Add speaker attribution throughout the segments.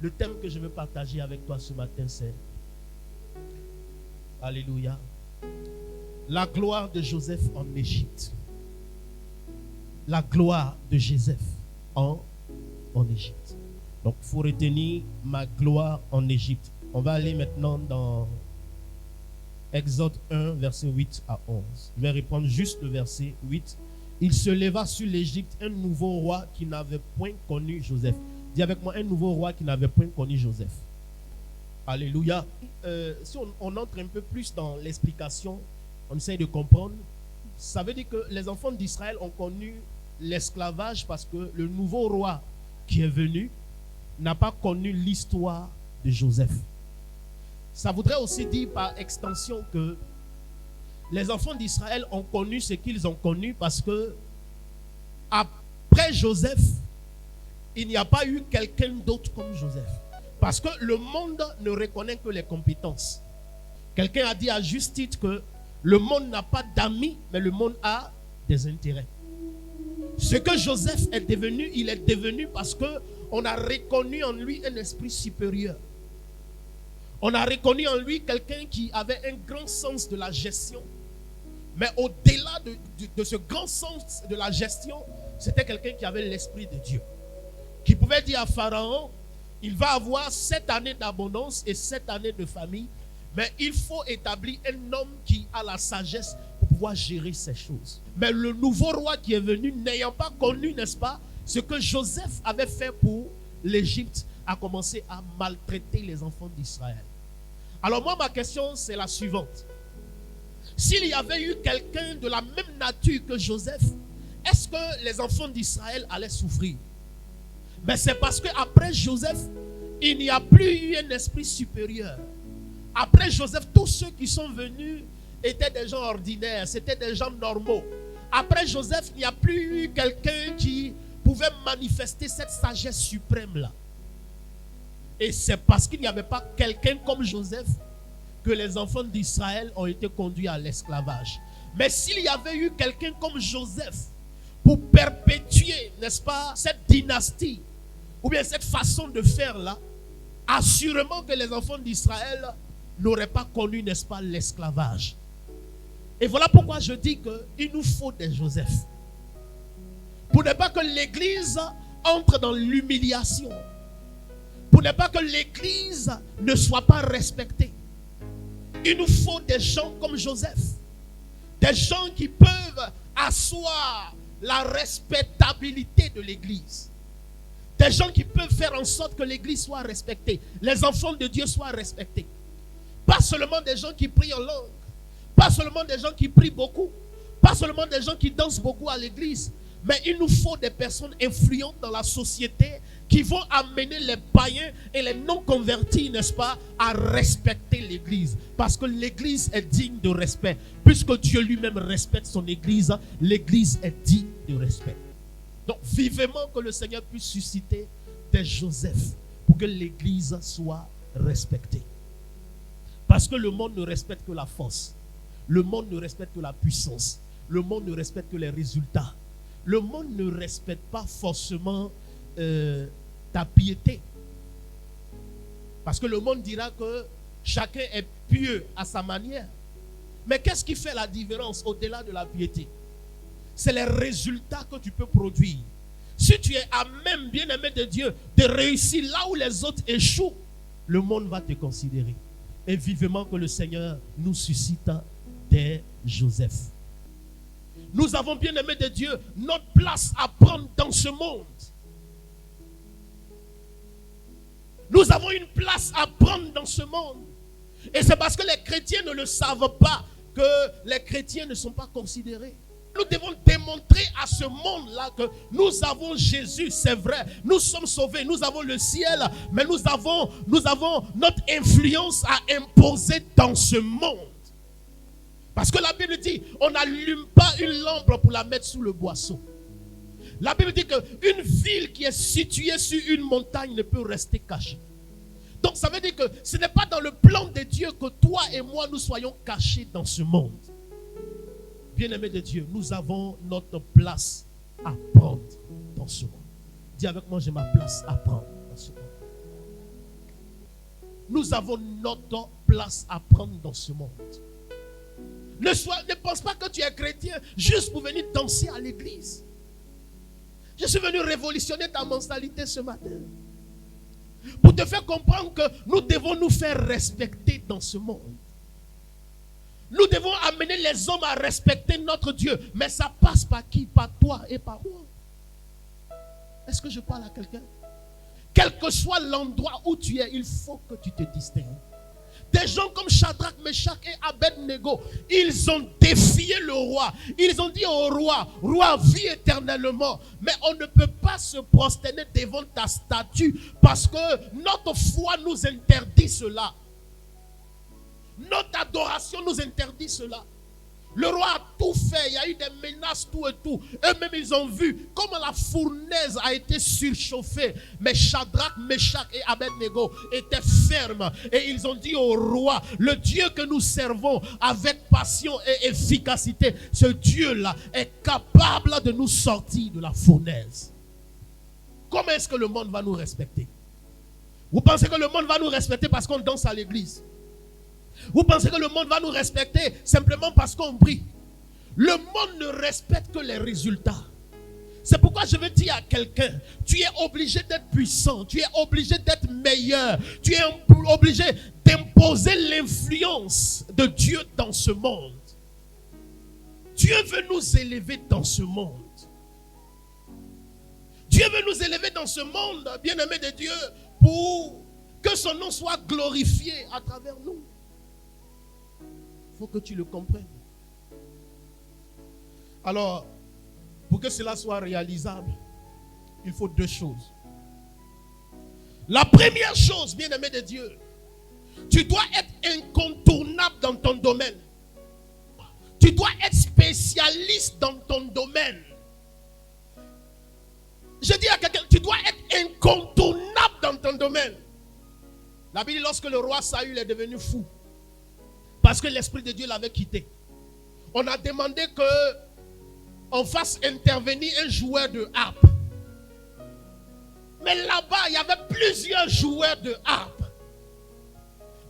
Speaker 1: Le thème que je veux partager avec toi ce matin, c'est Alléluia. La gloire de Joseph en Égypte. La gloire de Joseph en Égypte. Donc, il faut retenir ma gloire en Égypte. On va aller maintenant dans Exode 1, verset 8 à 11. Je vais reprendre juste le verset 8. Il se leva sur l'Égypte un nouveau roi qui n'avait point connu Joseph. Dis avec moi, un nouveau roi qui n'avait point connu Joseph. Alléluia. Si on entre un peu plus dans l'explication, on essaie de comprendre. Ça veut dire que les enfants d'Israël ont connu l'esclavage parce que le nouveau roi qui est venu n'a pas connu l'histoire de Joseph. Ça voudrait aussi dire par extension que les enfants d'Israël ont connu ce qu'ils ont connu parce que après Joseph, il n'y a pas eu quelqu'un d'autre comme Joseph. Parce que le monde ne reconnaît que les compétences. Quelqu'un a dit à juste titre que le monde n'a pas d'amis, mais le monde a des intérêts. Ce que Joseph est devenu, il est devenu parce qu'on a reconnu en lui un esprit supérieur. On a reconnu en lui quelqu'un qui avait un grand sens de la gestion. Mais au-delà de ce grand sens de la gestion, c'était quelqu'un qui avait l'esprit de Dieu. Qui pouvait dire à Pharaon, il va avoir 7 années d'abondance et 7 années de famille. Mais il faut établir un homme qui a la sagesse pour pouvoir gérer ces choses. Mais le nouveau roi qui est venu, n'ayant pas connu, n'est-ce pas, ce que Joseph avait fait pour l'Égypte, a commencé à maltraiter les enfants d'Israël. Alors moi, ma question, c'est la suivante. S'il y avait eu quelqu'un de la même nature que Joseph, est-ce que les enfants d'Israël allaient souffrir? Mais c'est parce qu'après Joseph, il n'y a plus eu un esprit supérieur. Après Joseph, tous ceux qui sont venus étaient des gens ordinaires, c'était des gens normaux. Après Joseph, il n'y a plus eu quelqu'un qui pouvait manifester cette sagesse suprême-là. Et c'est parce qu'il n'y avait pas quelqu'un comme Joseph que les enfants d'Israël ont été conduits à l'esclavage. Mais s'il y avait eu quelqu'un comme Joseph pour perpétuer, n'est-ce pas, cette dynastie, ou bien cette façon de faire là, assurément que les enfants d'Israël n'auraient pas connu, n'est-ce pas, l'esclavage. Et voilà pourquoi je dis qu'il nous faut des Joseph. Pour ne pas que l'Église entre dans l'humiliation. Pour ne pas que l'Église ne soit pas respectée. Il nous faut des gens comme Joseph. Des gens qui peuvent asseoir la respectabilité de l'Église. Des gens qui peuvent faire en sorte que l'Église soit respectée. Les enfants de Dieu soient respectés. Pas seulement des gens qui prient en langue. Pas seulement des gens qui prient beaucoup. Pas seulement des gens qui dansent beaucoup à l'Église. Mais il nous faut des personnes influentes dans la société qui vont amener les païens et les non-convertis, n'est-ce pas, à respecter l'Église. Parce que l'Église est digne de respect. Puisque Dieu lui-même respecte son Église, l'Église est digne de respect. Donc, vivement que le Seigneur puisse susciter des Joseph pour que l'Église soit respectée. Parce que le monde ne respecte que la force. Le monde ne respecte que la puissance. Le monde ne respecte que les résultats. Le monde ne respecte pas forcément ta piété. Parce que le monde dira que chacun est pieux à sa manière. Mais qu'est-ce qui fait la différence au-delà de la piété? C'est les résultats que tu peux produire. Si tu es à même, bien-aimé de Dieu, de réussir là où les autres échouent, le monde va te considérer. Et vivement que le Seigneur nous suscite des Joseph. Nous avons, bien-aimé de Dieu, notre place à prendre dans ce monde. Nous avons une place à prendre dans ce monde. Et c'est parce que les chrétiens ne le savent pas que les chrétiens ne sont pas considérés. Nous devons démontrer à ce monde-là que nous avons Jésus, c'est vrai. Nous sommes sauvés, nous avons le ciel, mais nous avons notre influence à imposer dans ce monde. Parce que la Bible dit, on n'allume pas une lampe pour la mettre sous le boisseau. La Bible dit qu'une ville qui est située sur une montagne ne peut rester cachée. Donc ça veut dire que ce n'est pas dans le plan de Dieu que toi et moi nous soyons cachés dans ce monde. Bien-aimés de Dieu, nous avons notre place à prendre dans ce monde. Dis avec moi, j'ai ma place à prendre dans ce monde. nous avons notre place à prendre dans ce monde. Ne pense pas que tu es chrétien juste pour venir danser à l'église. Je suis venu révolutionner ta mentalité ce matin. Pour te faire comprendre que nous devons nous faire respecter dans ce monde. Nous devons amener les hommes à respecter notre Dieu. Mais ça passe par qui? Par toi et par moi. Est-ce que je parle à quelqu'un? Quel que soit l'endroit où tu es, il faut que tu te distingues. Des gens comme Shadrach, Meshach et Abednego, ils ont défié le roi. Ils ont dit au roi, roi, vis éternellement. Mais on ne peut pas se prosterner devant ta statue parce que notre foi nous interdit cela. Notre adoration nous interdit cela. Le roi a tout fait, il y a eu des menaces, tout et tout. Eux-mêmes, ils ont vu comment la fournaise a été surchauffée. Mais Shadrach, Meshach et Abednego étaient fermes. Et ils ont dit au roi, le Dieu que nous servons avec passion et efficacité, ce Dieu-là est capable de nous sortir de la fournaise. Comment est-ce que le monde va nous respecter? Vous pensez que le monde va nous respecter parce qu'on danse à l'église? Vous pensez que le monde va nous respecter simplement parce qu'on prie? Le monde ne respecte que les résultats. C'est pourquoi je veux dire à quelqu'un, tu es obligé d'être puissant, tu es obligé d'être meilleur, tu es obligé d'imposer l'influence de Dieu dans ce monde. Dieu veut nous élever dans ce monde. Dieu veut nous élever dans ce monde, bien-aimé de Dieu, pour que son nom soit glorifié à travers nous. Il faut que tu le comprennes. Alors, pour que cela soit réalisable, il faut deux choses. La première chose, bien-aimé de Dieu, tu dois être incontournable dans ton domaine. Tu dois être spécialiste dans ton domaine. Je dis à quelqu'un, tu dois être incontournable dans ton domaine. La Bible dit, lorsque le roi Saül est devenu fou, parce que l'Esprit de Dieu l'avait quitté, on a demandé qu'on fasse intervenir un joueur de harpe. Mais là-bas, il y avait plusieurs joueurs de harpe.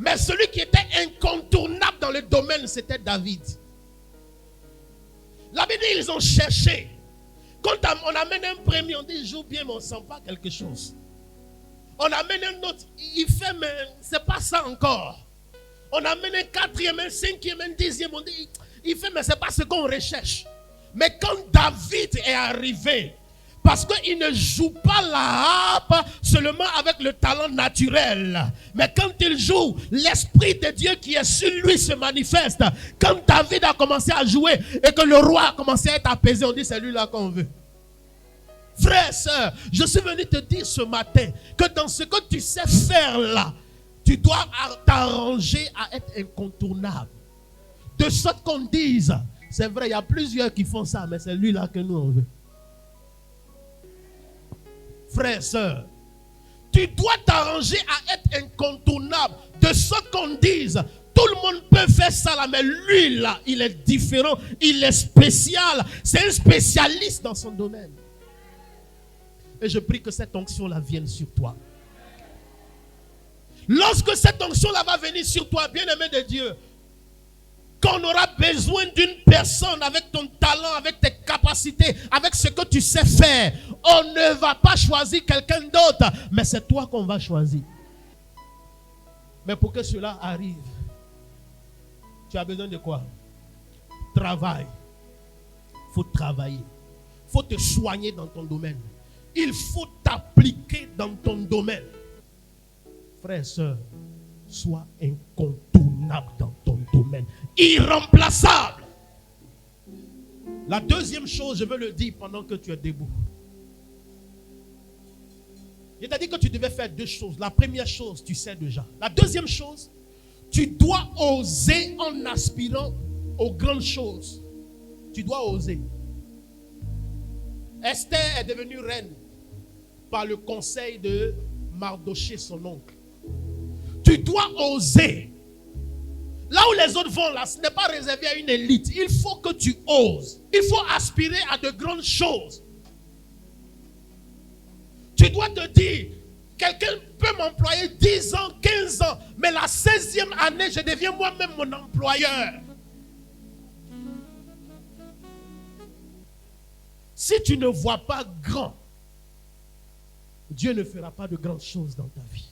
Speaker 1: Mais celui qui était incontournable dans le domaine, c'était David. La Bible dit, ils ont cherché. Quand on amène un premier, on dit, il joue bien, mais on ne sent pas quelque chose. On amène un autre, il fait, mais ce n'est pas ça encore. On amène un quatrième, un cinquième, un dixième, on dit, il fait, mais ce n'est pas ce qu'on recherche. Mais quand David est arrivé, parce qu'il ne joue pas la harpe seulement avec le talent naturel. Mais quand il joue, l'Esprit de Dieu qui est sur lui se manifeste. Quand David a commencé à jouer et que le roi a commencé à être apaisé, on dit c'est lui là qu'on veut. Frère, sœur, je suis venu te dire ce matin que dans ce que tu sais faire là, tu dois t'arranger à être incontournable. De sorte qu'on dise, c'est vrai, il y a plusieurs qui font ça, mais c'est lui là que nous on veut. Frère, sœur, tu dois t'arranger à être incontournable. De sorte qu'on dise, tout le monde peut faire ça là, mais lui là, il est différent, il est spécial. C'est un spécialiste dans son domaine. Et je prie que cette onction-là vienne sur toi. Lorsque cette onction-là va venir sur toi, bien-aimé de Dieu, quand on aura besoin d'une personne avec ton talent, avec tes capacités, avec ce que tu sais faire, on ne va pas choisir quelqu'un d'autre, mais c'est toi qu'on va choisir. Mais pour que cela arrive, tu as besoin de quoi? Travail. Il faut travailler. Il faut te soigner dans ton domaine. Il faut t'appliquer dans ton domaine. Frère, soeur, sois incontournable dans ton domaine. Irremplaçable. La deuxième chose, je veux le dire pendant que tu es debout. Je t'ai dit que tu devais faire deux choses. La première chose, tu sais déjà. La deuxième chose, tu dois oser en aspirant aux grandes choses. Tu dois oser. Esther est devenue reine par le conseil de Mardoché, son oncle. Tu dois oser. Là où les autres vont, là, ce n'est pas réservé à une élite. Il faut que tu oses. Il faut aspirer à de grandes choses. Tu dois te dire, quelqu'un peut m'employer 10 ans, 15 ans, mais la 16e année, je deviens moi-même mon employeur. Si tu ne vois pas grand, Dieu ne fera pas de grandes choses dans ta vie.